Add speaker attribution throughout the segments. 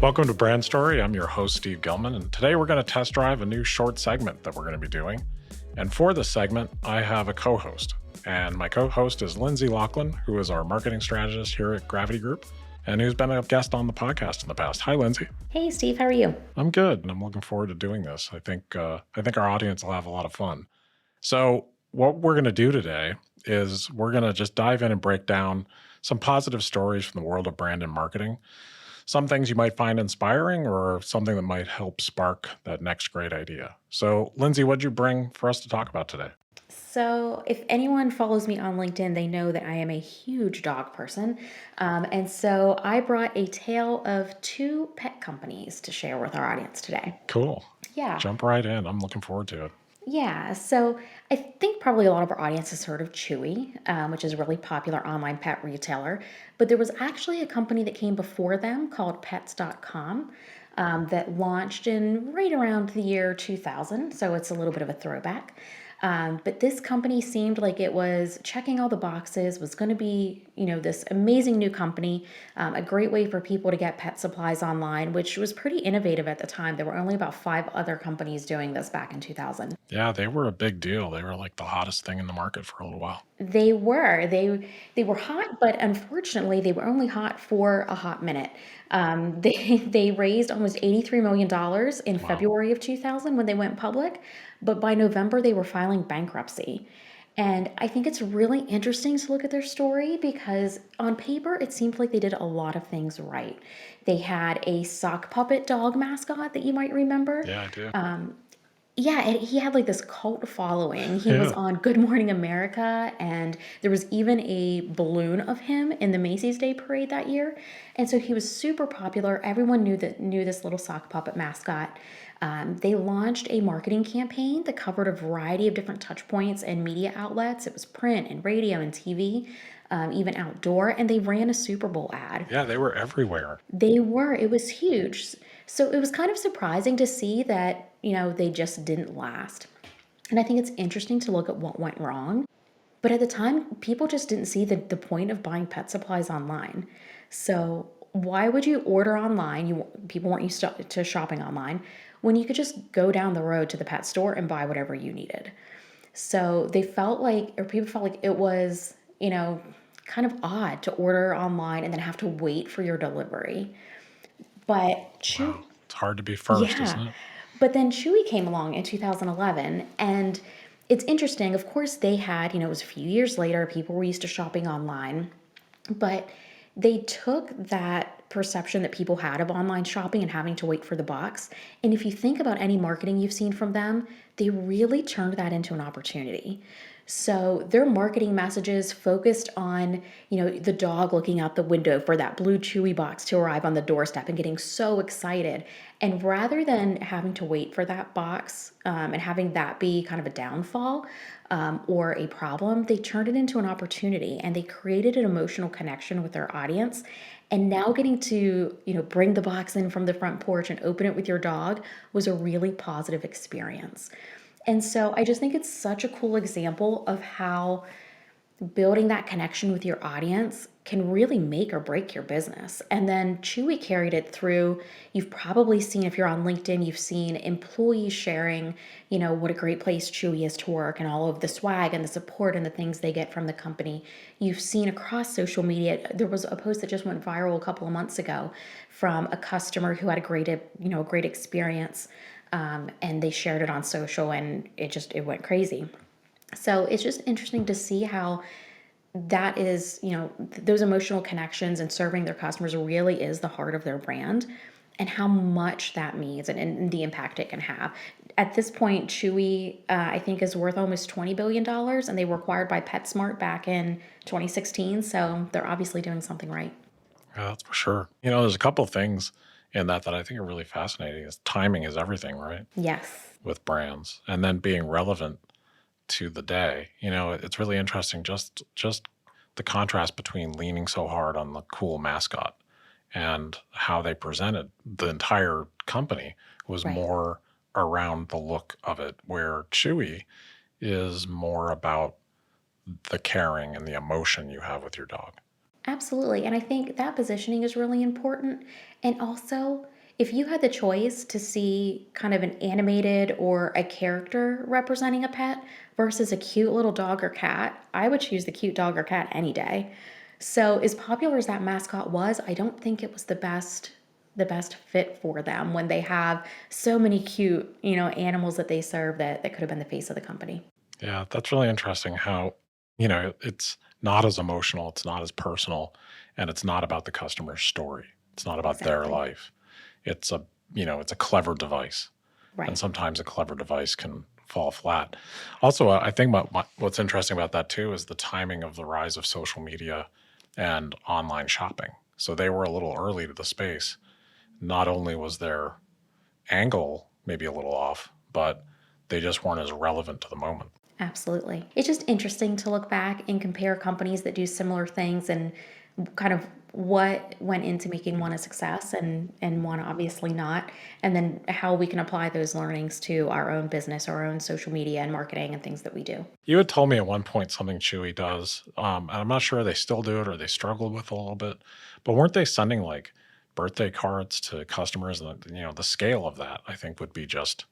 Speaker 1: Welcome to Brand Story. I'm your host, Steve Gilman, and today we're going to test drive a new short segment that we're going to be doing. And for this segment, I have a co-host. And my co-host is Lindsey Laughlin, who is our marketing strategist here at Gravity Group, and who's been a guest on the podcast in the past. Hi, Lindsey.
Speaker 2: Hey, Steve. How are you?
Speaker 1: I'm good, and I'm looking forward to doing this. I think our audience will have a lot of fun. So what we're going to do today is we're going to just dive in and break down some positive stories from the world of brand and marketing. Some things you might find inspiring or something that might help spark that next great idea. So, Lindsey, what'd you bring for us to talk about today?
Speaker 2: So, if anyone follows me on LinkedIn, they know that I am a huge dog person. And so I brought a tale of two pet companies to share with our audience today.
Speaker 1: Cool.
Speaker 2: Yeah.
Speaker 1: Jump right in. I'm looking forward to it.
Speaker 2: Yeah, so I think probably a lot of our audience has heard of Chewy, which is a really popular online pet retailer. But there was actually a company that came before them called Pets.com that launched in right around the year 2000. So it's a little bit of a throwback. But this company seemed like it was checking all the boxes, was going to be, this amazing new company, a great way for people to get pet supplies online, which was pretty innovative at the time. There were only about 5 other companies doing this back in 2000.
Speaker 1: Yeah, they were a big deal. They were like the hottest thing in the market for a little while.
Speaker 2: They were. They were hot, but unfortunately, they were only hot for a hot minute. They raised almost $83 million in
Speaker 1: Wow.
Speaker 2: February of 2000 when they went public, but by November they were filing bankruptcy. And I think it's really interesting to look at their story because on paper it seemed like they did a lot of things right. They had a sock puppet dog mascot that you might remember.
Speaker 1: Yeah, I do.
Speaker 2: Yeah, and he had like this cult following. He was
Speaker 1: Yeah.
Speaker 2: on Good Morning America, and there was even a balloon of him in the Macy's Day Parade that year. And so he was super popular. Everyone knew this little sock puppet mascot. They launched a marketing campaign that covered a variety of different touch points and media outlets. It was print and radio and TV, even outdoor, and they ran a Super Bowl ad.
Speaker 1: Yeah, they were everywhere.
Speaker 2: They were. It was huge. So it was kind of surprising to see that, they just didn't last. And I think it's interesting to look at what went wrong. But at the time, people just didn't see the point of buying pet supplies online. So why would you order online? People weren't used to shopping online when you could just go down the road to the pet store and buy whatever you needed. So people felt like it was, kind of odd to order online and then have to wait for your delivery. But
Speaker 1: Wow. It's hard to be first,
Speaker 2: yeah.
Speaker 1: isn't it?
Speaker 2: But then Chewy came along in 2011, and it's interesting. Of course, they had, it was a few years later, people were used to shopping online, but they took that perception that people had of online shopping and having to wait for the box. And if you think about any marketing you've seen from them, they really turned that into an opportunity. So their marketing messages focused on, the dog looking out the window for that blue Chewy box to arrive on the doorstep and getting so excited. And rather than having to wait for that box and having that be kind of a downfall or a problem, they turned it into an opportunity and they created an emotional connection with their audience. And now getting to, bring the box in from the front porch and open it with your dog was a really positive experience. And so I just think it's such a cool example of how building that connection with your audience can really make or break your business. And then Chewy carried it through. You've probably seen, if you're on LinkedIn, you've seen employees sharing, what a great place Chewy is to work and all of the swag and the support and the things they get from the company. You've seen across social media, there was a post that just went viral a couple of months ago from a customer who had a great experience. And they shared it on social and it went crazy. So it's just interesting to see how that is, those emotional connections and serving their customers really is the heart of their brand and how much that means and the impact it can have. At this point, Chewy, I think, is worth almost $20 billion, and they were acquired by PetSmart back in 2016. So they're obviously doing something right.
Speaker 1: Yeah, that's for sure. There's a couple of things in that I think are really fascinating. Is timing is everything, right?
Speaker 2: Yes.
Speaker 1: With brands, and then being relevant to the day. It's really interesting just the contrast between leaning so hard on the cool mascot and how they presented the entire company was
Speaker 2: Right.
Speaker 1: more around the look of it, where Chewy is more about the caring and the emotion you have with your dog.
Speaker 2: Absolutely. And I think that positioning is really important. And also, if you had the choice to see kind of an animated or a character representing a pet versus a cute little dog or cat, I would choose the cute dog or cat any day. So, as popular as that mascot was, I don't think it was the best fit for them when they have so many cute, animals that they serve that could have been the face of the company.
Speaker 1: Yeah, that's really interesting how, it's not as emotional, it's not as personal, and it's not about the customer's story. It's not about their
Speaker 2: Exactly.
Speaker 1: life. It's a, it's a clever device. And
Speaker 2: Right.
Speaker 1: sometimes a clever device can fall flat. Also, I think what's interesting about that too is the timing of the rise of social media and online shopping. So they were a little early to the space. Not only was their angle maybe a little off, but they just weren't as relevant to the moment.
Speaker 2: Absolutely. It's just interesting to look back and compare companies that do similar things and kind of what went into making one a success and one obviously not, and then how we can apply those learnings to our own business, our own social media and marketing and things that we do.
Speaker 1: You had told me at one point something Chewy does, and I'm not sure they still do it or they struggled with a little bit, but weren't they sending like birthday cards to customers? And the scale of that I think would be just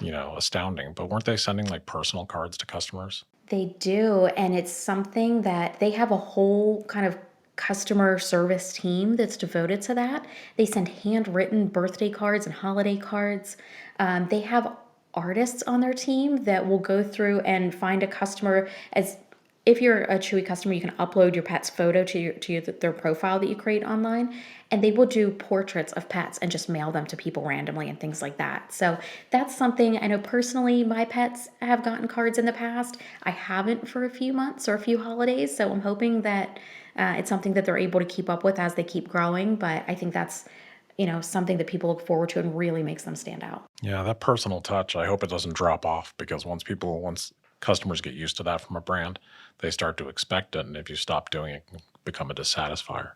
Speaker 1: astounding. But weren't they sending like personal cards to customers?
Speaker 2: They do, and it's something that they have a whole kind of customer service team that's devoted to that. They send handwritten birthday cards and holiday cards. They have artists on their team that will go through and find a customer as if you're a Chewy customer, you can upload your pet's photo their profile that you create online, and they will do portraits of pets and just mail them to people randomly and things like that. So that's something I know personally. My pets have gotten cards in the past. I haven't for a few months or a few holidays, so I'm hoping that it's something that they're able to keep up with as they keep growing. But I think that's something that people look forward to and really makes them stand out.
Speaker 1: Yeah, that personal touch, I hope it doesn't drop off because once customers get used to that from a brand, they start to expect it. And if you stop doing it, it can become a dissatisfier.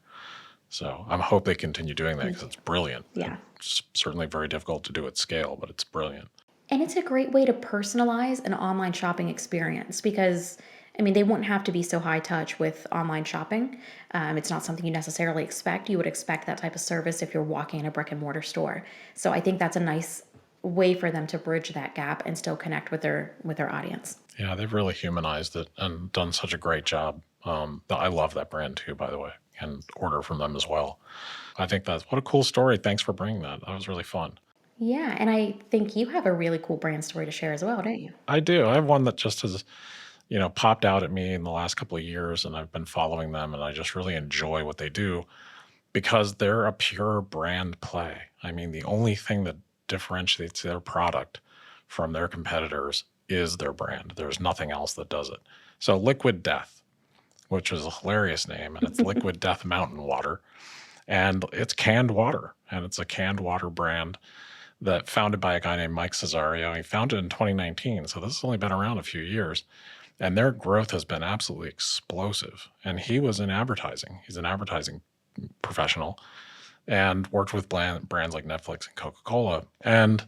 Speaker 1: So I hope they continue doing that
Speaker 2: Me
Speaker 1: because
Speaker 2: too.
Speaker 1: it's brilliant. And
Speaker 2: Yeah.
Speaker 1: it's certainly very difficult to do at scale, but it's brilliant.
Speaker 2: And it's a great way to personalize an online shopping experience because, I mean, they wouldn't have to be so high touch with online shopping. It's not something you necessarily expect. You would expect that type of service if you're walking in a brick and mortar store. So I think that's a nice way for them to bridge that gap and still connect with their audience.
Speaker 1: Yeah, they've really humanized it and done such a great job. I love that brand too, by the way, and order from them as well. I think that's what a cool story. Thanks for bringing that. That was really fun.
Speaker 2: Yeah, and I think you have a really cool brand story to share as well, don't you?
Speaker 1: I do. I have one that just has, popped out at me in the last couple of years, and I've been following them, and I just really enjoy what they do because they're a pure brand play. I mean, the only thing that differentiates their product from their competitors is their brand. There's nothing else that does it. So, Liquid Death, which is a hilarious name, and it's Liquid Death Mountain Water, and it's canned water, and it's a canned water brand that founded by a guy named Mike Cesario. He founded in 2019, so this has only been around a few years, and their growth has been absolutely explosive. And he was in advertising. He's an advertising professional and worked with brands like Netflix and Coca-Cola. And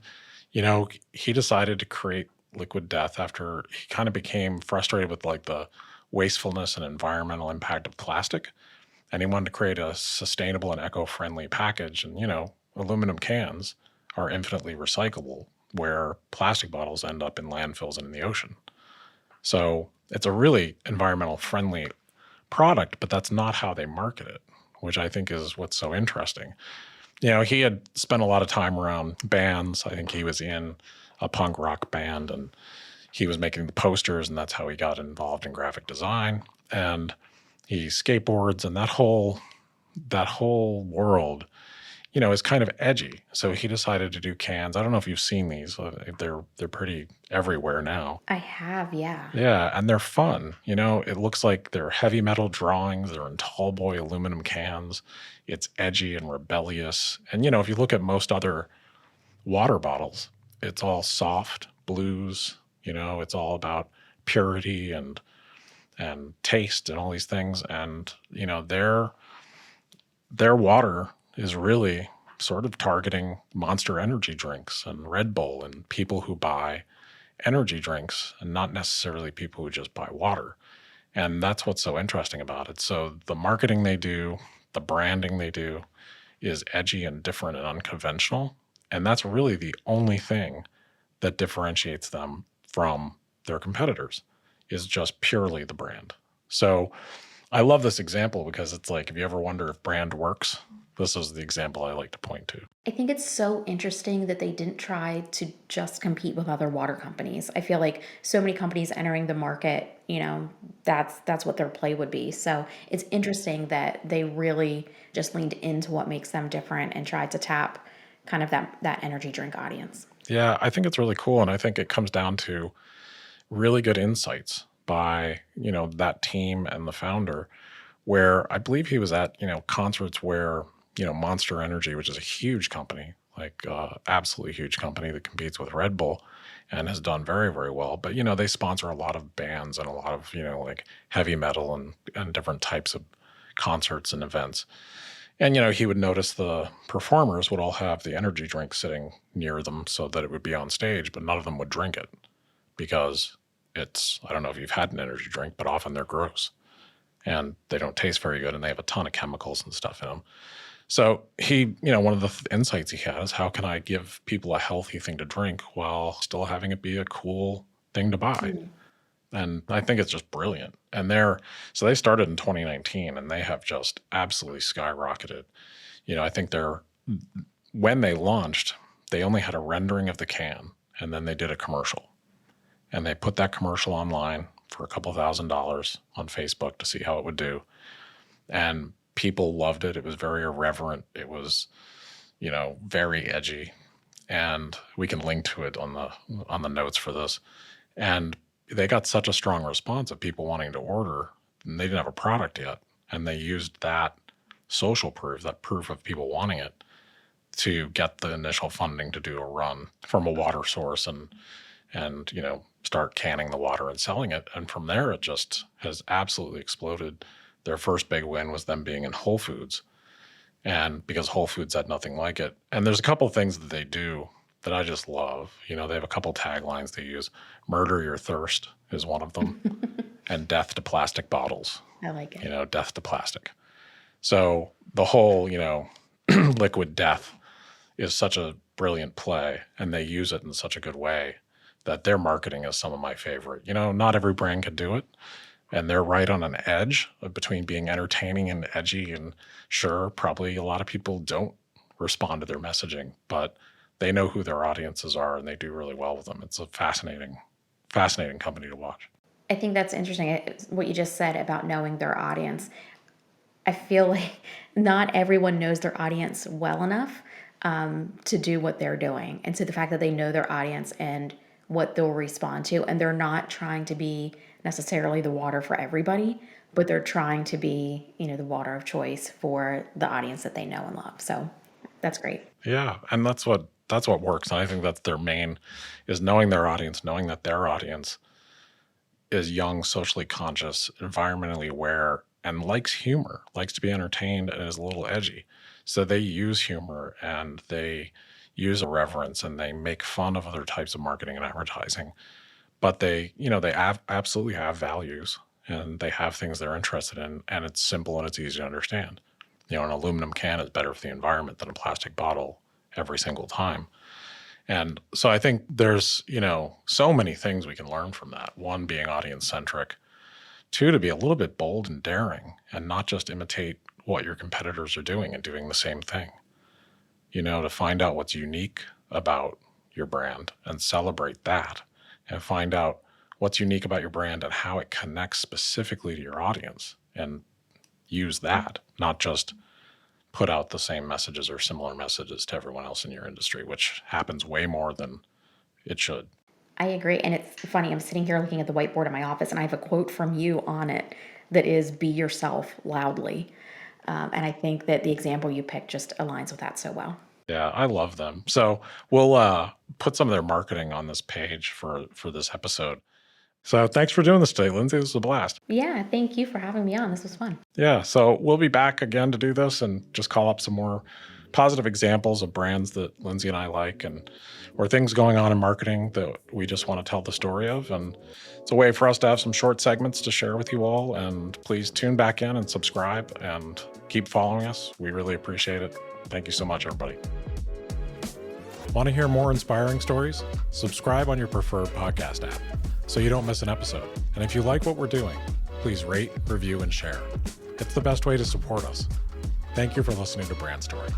Speaker 1: he decided to create Liquid Death after he kind of became frustrated with like the wastefulness and environmental impact of plastic, and he wanted to create a sustainable and eco-friendly package. And aluminum cans are infinitely recyclable, where plastic bottles end up in landfills and in the ocean. So it's a really environmental friendly product, but that's not how they market it, which I think is what's so interesting. He had spent a lot of time around bands. I think he was in a punk rock band, and he was making the posters, and that's how he got involved in graphic design. And he skateboards, and that whole world, is kind of edgy. So he decided to do cans. I don't know if you've seen these. They're pretty everywhere now.
Speaker 2: I have, yeah.
Speaker 1: Yeah, and they're fun. It looks like they're heavy metal drawings. They're in tall boy aluminum cans. It's edgy and rebellious. And if you look at most other water bottles, it's all soft blues. It's all about purity and taste and all these things. And their water is really sort of targeting Monster energy drinks and Red Bull and people who buy energy drinks and not necessarily people who just buy water. And that's what's so interesting about it. So the marketing they do, the branding they do is edgy and different and unconventional. And that's really the only thing that differentiates them from their competitors is just purely the brand. So I love this example because it's like, if you ever wonder if brand works, this is the example I like to point to.
Speaker 2: I think it's so interesting that they didn't try to just compete with other water companies. I feel like so many companies entering the market, that's what their play would be. So it's interesting that they really just leaned into what makes them different and tried to tap kind of that energy drink audience.
Speaker 1: Yeah, I think it's really cool. And I think it comes down to really good insights by, that team and the founder, where I believe he was at, concerts where, Monster Energy, which is a huge company, like absolutely huge company that competes with Red Bull and has done very, very well. But, they sponsor a lot of bands and a lot of, like heavy metal and different types of concerts and events. And, he would notice the performers would all have the energy drink sitting near them so that it would be on stage, but none of them would drink it because I don't know if you've had an energy drink, but often they're gross and they don't taste very good and they have a ton of chemicals and stuff in them. So one of the insights he had is, how can I give people a healthy thing to drink while still having it be a cool thing to buy?
Speaker 2: Mm.
Speaker 1: And I think it's just brilliant. And so they started in 2019 and they have just absolutely skyrocketed. I think when they launched, they only had a rendering of the can and then they did a commercial. And they put that commercial online for a couple $1,000s on Facebook to see how it would do. And people loved it. It was very irreverent. It was, very edgy. And we can link to it on the notes for this. And they got such a strong response of people wanting to order, and they didn't have a product yet. And they used that social proof, that proof of people wanting it, to get the initial funding to do a run from a water source and start canning the water and selling it. And from there, it just has absolutely exploded. Their first big win was them being in Whole Foods, and because Whole Foods had nothing like it. And there's a couple of things that they do that I just love. They have a couple taglines they use. Murder your thirst is one of them, and death to plastic bottles.
Speaker 2: I like it.
Speaker 1: Death to plastic. So the whole, liquid death is such a brilliant play, and they use it in such a good way that their marketing is some of my favorite. Not every brand can do it, and they're right on an edge between being entertaining and edgy. And sure, probably a lot of people don't respond to their messaging, but they know who their audiences are and they do really well with them. It's a fascinating company to watch.
Speaker 2: I think that's interesting, what you just said about knowing their audience. I feel like not everyone knows their audience well enough to do what they're doing. And so the fact that they know their audience and what they'll respond to, and they're not trying to be necessarily the water for everybody, but they're trying to be, the water of choice for the audience that they know and love. So that's great.
Speaker 1: Yeah, and that's what works. And I think that's their main, is knowing their audience, knowing that their audience is young, socially conscious, environmentally aware, and likes humor, likes to be entertained, and is a little edgy. So they use humor and they use irreverence and they make fun of other types of marketing and advertising. But they absolutely have values and they have things they're interested in, and it's simple and it's easy to understand. An aluminum can is better for the environment than a plastic bottle every single time. And so I think there's, so many things we can learn from that. One, being audience centric. Two, to be a little bit bold and daring and not just imitate what your competitors are doing and doing the same thing. To find out what's unique about your brand and celebrate that, and find out what's unique about your brand and how it connects specifically to your audience, and use that, not just put out the same messages or similar messages to everyone else in your industry, which happens way more than it should.
Speaker 2: I agree. And it's funny, I'm sitting here looking at the whiteboard in my office and I have a quote from you on it that is, be yourself loudly. And I think that the example you picked just aligns with that so well.
Speaker 1: Yeah, I love them. So we'll put some of their marketing on this page for this episode. So thanks for doing this today, Lindsay. This was a blast.
Speaker 2: Yeah, thank you for having me on. This was fun.
Speaker 1: Yeah, so we'll be back again to do this and just call up some more positive examples of brands that Lindsay and I like, and or things going on in marketing that we just want to tell the story of. And it's a way for us to have some short segments to share with you all. And please tune back in and subscribe and keep following us. We really appreciate it. Thank you so much, everybody. Want to hear more inspiring stories? Subscribe on your preferred podcast app so you don't miss an episode. And if you like what we're doing, please rate, review, and share. It's the best way to support us. Thank you for listening to Brand Story.